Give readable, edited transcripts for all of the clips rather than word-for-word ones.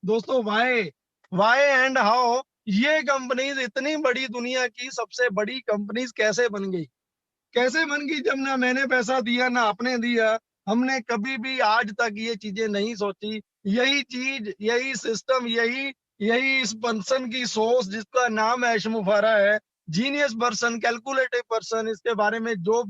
दोस्तों Y and how ये companies इतनी बड़ी दुनिया की सबसे बड़ी कंपनीज कैसे बन गई? कैसे बन गई जब ना मैंने पैसा दिया ना आपने दिया। हमने कभी भी आज तक ये चीजें नहीं सोची। यही चीज, यही सिस्टम, यही यही इस पर्सन की सोच जिसका नाम है एशमुफारा है। जीनियस पर्सन, कैलकुलेटिव पर्सन, इसके बारे में जो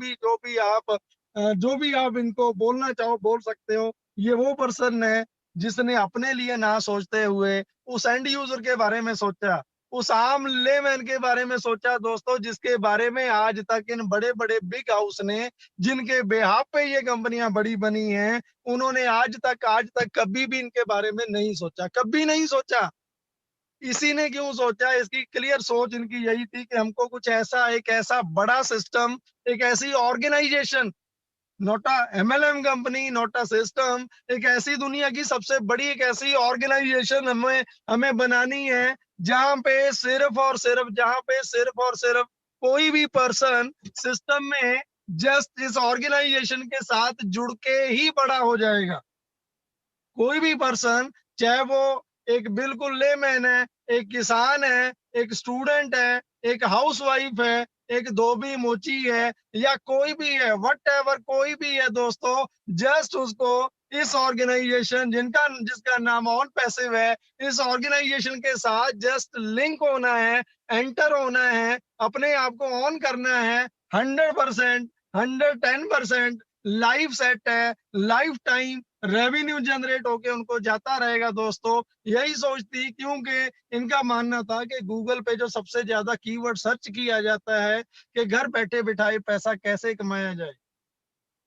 भी आप इनको बोलना चाहो बोल सकते हो। ये वो पर्सन है जिसने अपने लिए ना सोचते हुए उस एंड यूजर के बारे में सोचा, उस आम लेमैन के बारे में सोचा दोस्तों, जिसके बारे में आज तक इन बड़े-बड़े बिग हाउस ने, जिनके बेहाव पे ये कंपनियां बड़ी बनी हैं, उन्होंने आज तक कभी भी इनके बारे में नहीं सोचा, कभी नहीं सोचा। इसी ने क्यों सोचा? इसकी क्लियर सोच इनकी यही थी कि हमको कुछ ऐसा, एक ऐसा बड़ा सिस्टम, एक ऐसी organisation, not a MLM company, not a system, एक ऐसी दुनिया की सबसे बड़ी एक ऐसी ऑर्गेनाइजेशन हमें हमें बनानी है जहां पे सिर्फ कोई भी पर्सन सिस्टम में जस्ट इस ऑर्गेनाइजेशन के साथ जुड़ के ही बड़ा हो जाएगा। कोई भी पर्सन, चाहे वो एक बिल्कुल लेमैन है, एक किसान है, एक स्टूडेंट है, एक हाउसवाइफ है, एक धोबी मोची है, या कोई भी है, व्हाटएवर कोई भी है दोस्तों, जस्ट उसको इस ऑर्गेनाइजेशन जिसका नाम ऑन पैसिव है, इस ऑर्गेनाइजेशन के साथ जस्ट लिंक होना है, एंटर होना है, अपने आप को ऑन करना है। 100%, 110% लाइफ सेट है, लाइफ टाइम रेवेन्यू जनरेट होके उनको जाता रहेगा दोस्तों। यही सोच थी, क्योंकि इनका मानना था कि गूगल पे जो सबसे ज्यादा कीवर्ड सर्च किया जाता है कि घर बैठे बिठाए पैसा कैसे कमाया जाए।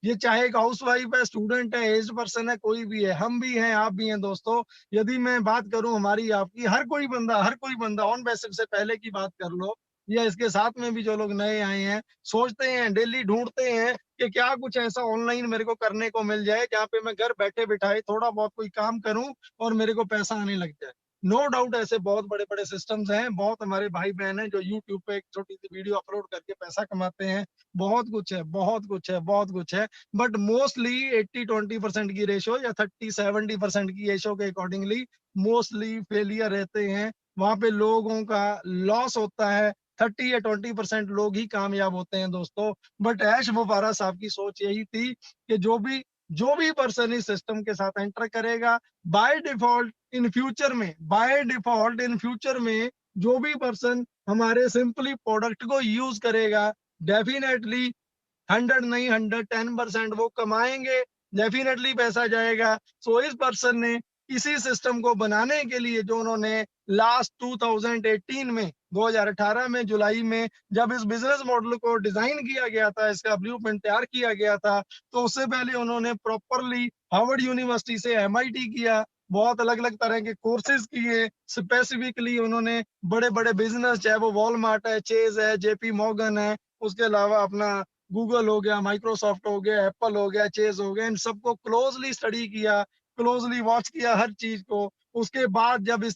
ये चाहे एक हाउसवाइफ है, स्टूडेंट है, एज्ड पर्सन है, कोई भी है, हम भी हैं, आप भी हैं दोस्तों। यदि मैं बात करूं हमारी आपकी, हर कोई बंदा ऑन बेसिक से पहले की बात कर लो, या इसके साथ में भी जो लोग नए आए हैं, सोचते हैं, डेली ढूंढते हैं कि क्या कुछ ऐसा ऑनलाइन मेरे को करने को मिल जाए जहाँ पे मैं घर बैठे बिठाए थोड़ा बहुत कोई काम करूं और मेरे को पैसा आने लग जाए। नो डाउट ऐसे बहुत बड़े बड़े सिस्टम्स हैं, बहुत हमारे भाई बहन हैं जो यूट्यूब पे एक छोटी सी वीडियो अपलोड करके पैसा कमाते हैं। बहुत कुछ है, बहुत कुछ है, बहुत कुछ है। बट मोस्टली 80-20% की रेशो या 30-70% की रेशो के अकॉर्डिंगली मोस्टली फेलियर रहते हैं। वहां पे लोगों का लॉस होता है। 30 या 20% लोग ही कामयाब होते हैं दोस्तों। बट ऐश मुबारक साहब की सोच यही थी कि जो भी पर्सन इस सिस्टम के साथ एंटर करेगा, बाय डिफॉल्ट इन फ्यूचर में जो भी पर्सन हमारे सिंपली प्रोडक्ट को यूज करेगा, डेफिनेटली 100 नहीं 110% वो कमाएंगे, डेफिनेटली पैसा जाएगा। सो इस पर्सन ने इसी सिस्टम को बनाने के लिए, जो उन्होंने लास्ट 2018 में 2018 में जुलाई में जब इस बिजनेस मॉडल को डिजाइन किया गया था, इसका ब्लूप्रिंट तैयार किया गया था, तो उससे पहले उन्होंने प्रॉपरली हार्वर्ड यूनिवर्सिटी से एमआईटी किया, बहुत अलग अलग तरह के कोर्सेज किए। स्पेसिफिकली उन्होंने बड़े बड़े बिजनेस, चाहे वो वॉलमार्ट है, चेज है, जेपी मॉर्गन है, उसके अलावा अपना गूगल हो गया, माइक्रोसॉफ्ट हो गया, एप्पल हो गया, चेज हो गया, इन सबको क्लोजली स्टडी किया, क्लोजली वॉच किया हर चीज को। उसके बाद जब इस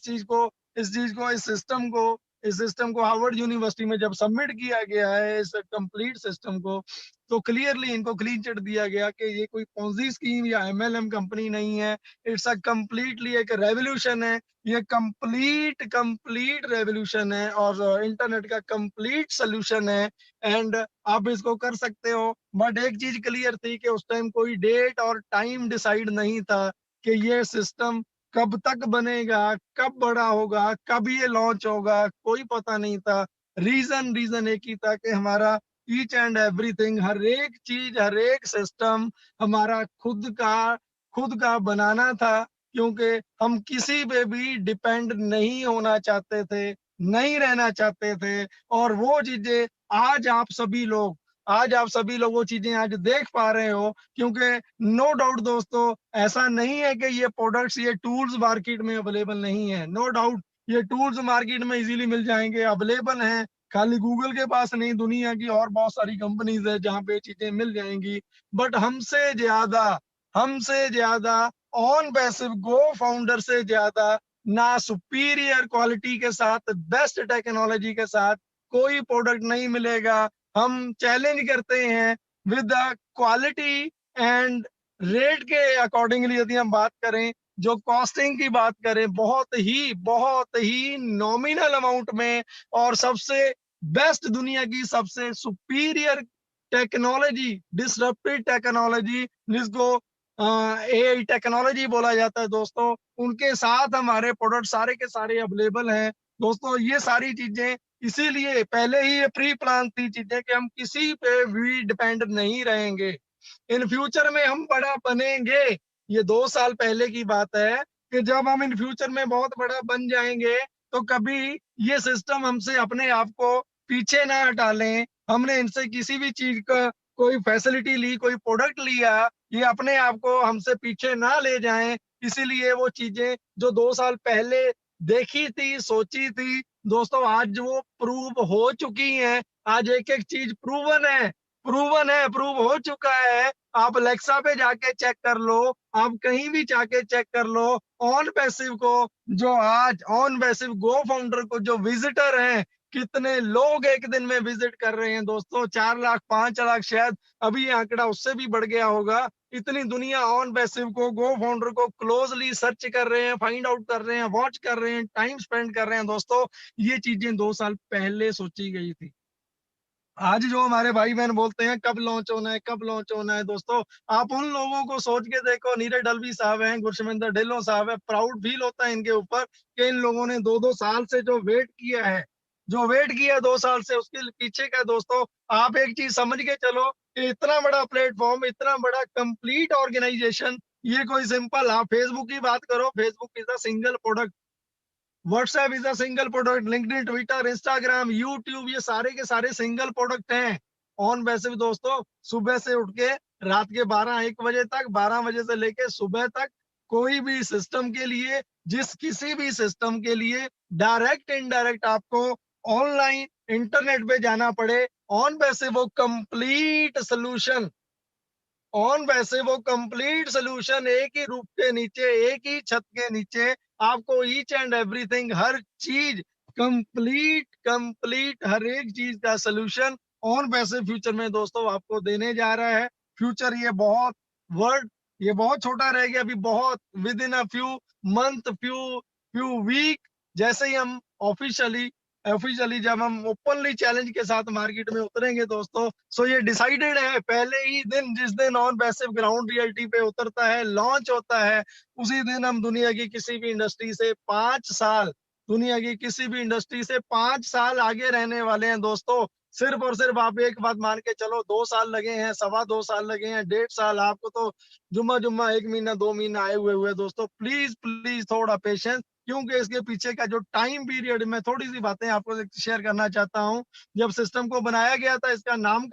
सिस्टम को हार्वर्ड यूनिवर्सिटी में जब सबमिट किया गया है, इस कंप्लीट सिस्टम को, तो क्लियरली इनको क्लीन चिट दिया गया कि ये कोई पॉन्जी स्कीम या एमएलएम कंपनी नहीं है। इट्स अ कंप्लीटली एक रेवोल्यूशन है। ये कंप्लीट कंप्लीट रेवोल्यूशन है और इंटरनेट का कंप्लीट सोल्यूशन है। एंड आप इसको कर सकते हो। बट एक चीज क्लियर थी कि उस टाइम कोई डेट और टाइम डिसाइड नहीं था कि ये सिस्टम कब तक बनेगा, कब बड़ा होगा, कब ये लॉन्च होगा, कोई पता नहीं था। रीजन एक ही था कि हमारा ईच एंड एवरीथिंग, हर एक चीज, हर एक सिस्टम हमारा खुद का बनाना था, क्योंकि हम किसी पे भी डिपेंड नहीं होना चाहते थे, नहीं रहना चाहते थे। और वो चीजें आज आप सभी लोग आज आप सभी लोग वो चीजें आज देख पा रहे हो, क्योंकि नो डाउट दोस्तों, ऐसा नहीं है कि ये प्रोडक्ट्स, ये टूल्स मार्केट में अवेलेबल नहीं है। नो डाउट ये टूल्स मार्केट में इजीली मिल जाएंगे, अवेलेबल हैं। खाली गूगल के पास नहीं, दुनिया की और बहुत सारी कंपनीज है जहाँ पे ये चीजें मिल जाएंगी। बट हमसे ज्यादा ऑन पैसिव गो फाउंडर से ज्यादा ना सुपीरियर क्वालिटी के साथ, बेस्ट टेक्नोलॉजी के साथ कोई प्रोडक्ट नहीं मिलेगा। हम चैलेंज करते हैं with the quality and rate के अकॉर्डिंगली। यदि हम बात करें जो कॉस्टिंग की बात करें बहुत ही नॉमिनल अमाउंट में और सबसे बेस्ट दुनिया की सबसे सुपीरियर टेक्नोलॉजी, डिसरप्टिव टेक्नोलॉजी जिसको एआई टेक्नोलॉजी बोला जाता है दोस्तों, उनके साथ हमारे प्रोडक्ट सारे के सारे अवेलेबल हैं। दोस्तों ये सारी चीजें इसीलिए पहले ही ये प्री प्लान थी चीजें कि हम किसी पे भी डिपेंड नहीं रहेंगे। इन फ्यूचर में हम बड़ा बनेंगे। ये 2 साल पहले की बात है कि जब हम इन फ्यूचर में बहुत बड़ा बन जाएंगे तो कभी ये सिस्टम हमसे अपने आप को पीछे ना हटा लें। हमने इनसे किसी भी चीज का कोई फैसिलिटी ली, कोई प्रोडक्ट लिया, ये अपने आप को हमसे पीछे ना ले जाएं। इसीलिए वो चीजें जो 2 साल पहले देखी थी, सोची थी, दोस्तों आज वो प्रूव हो चुकी हैं। आज एक-एक चीज प्रूव हो चुका है। आप अलेक्सा पे जाके चेक कर लो, आप कहीं भी जाके चेक कर लो। ऑन पैसिव को जो आज ऑन पैसिव गो फाउंडर को जो विजिटर हैं, कितने लोग एक दिन में विजिट कर रहे हैं दोस्तों, 4 लाख 5 लाख, शायद अभी ये आंकड़ा उससे भी बढ़ गया होगा। इतनी दुनिया ऑन पैसिव को, गो फाउंडर को क्लोजली सर्च कर रहे हैं, फाइंड आउट कर रहे हैं, वॉच कर रहे हैं, टाइम स्पेंड कर रहे हैं दोस्तों। ये चीजें 2 साल पहले सोची गई थी। आज जो हमारे भाई बहन बोलते हैं कब लॉन्च होना है, कब लॉन्च होना है, दोस्तों आप उन लोगों को सोच के देखो। नीरज डलवी साहब हैं, गुरशमिंदर ढिल्लों साहब है, प्राउड फील होता है इनके ऊपर कि इन लोगों ने 2-2 साल से जो वेट किया 2 साल से, उसके पीछे का दोस्तों आप एक चीज समझ के चलो कि इतना बड़ा प्लेटफॉर्म, इतना बड़ा कंप्लीट ऑर्गेनाइजेशन, ये कोई सिंपल, आप फेसबुक की बात करो, Facebook is a single product, WhatsApp is a single product, LinkedIn, Twitter, Instagram, YouTube, ये सारे के सारे सिंगल प्रोडक्ट हैं। ऑन वैसे भी दोस्तों सुबह से उठ के रात के 12-1 बजे तक, 12 बजे से लेके सुबह तक, कोई भी सिस्टम के लिए, जिस किसी भी सिस्टम के लिए डायरेक्ट इनडायरेक्ट आपको ऑनलाइन इंटरनेट पे जाना पड़े, ऑन वैसे वो कंप्लीट सोल्यूशन, ऑन वैसे वो कंप्लीट सोल्यूशन एक ही रूफ के नीचे, एक ही छत के नीचे आपको ईच एंड एवरीथिंग, हर चीज कंप्लीट हर एक चीज का सोल्यूशन ऑन वैसे फ्यूचर में दोस्तों आपको देने जा रहा है। फ्यूचर वर्ड ये बहुत छोटा रह गया, अभी बहुत within a few month, few few week, जैसे ही हम ऑफिशियली ऑफिशियली जब हम ओपनली चैलेंज के साथ मार्केट में उतरेंगे दोस्तों, सो ये डिसाइडेड है पहले ही दिन, जिस दिन ऑन पैसिव ग्राउंड रियलिटी पे उतरता है, लॉन्च होता है, उसी दिन हम दुनिया की किसी भी इंडस्ट्री से 5 साल, दुनिया की किसी भी इंडस्ट्री से 5 साल आगे रहने वाले हैं दोस्तों। सिर्फ और सिर्फ आप एक बात मान के चलो, 2 साल लगे हैं, 2.25 साल लगे हैं, 1.5 साल, आपको तो जुम्मा जुम्मा 1 महीना 2 महीना आए हुए दोस्तों। प्लीज प्लीज थोड़ा पेशेंस, क्योंकि इसके पीछे का जो टाइम पीरियड, मैं थोड़ी सी बातें आपको शेयर करना चाहता हूँ। जब सिस्टम को बनाया गया था, इसका नाम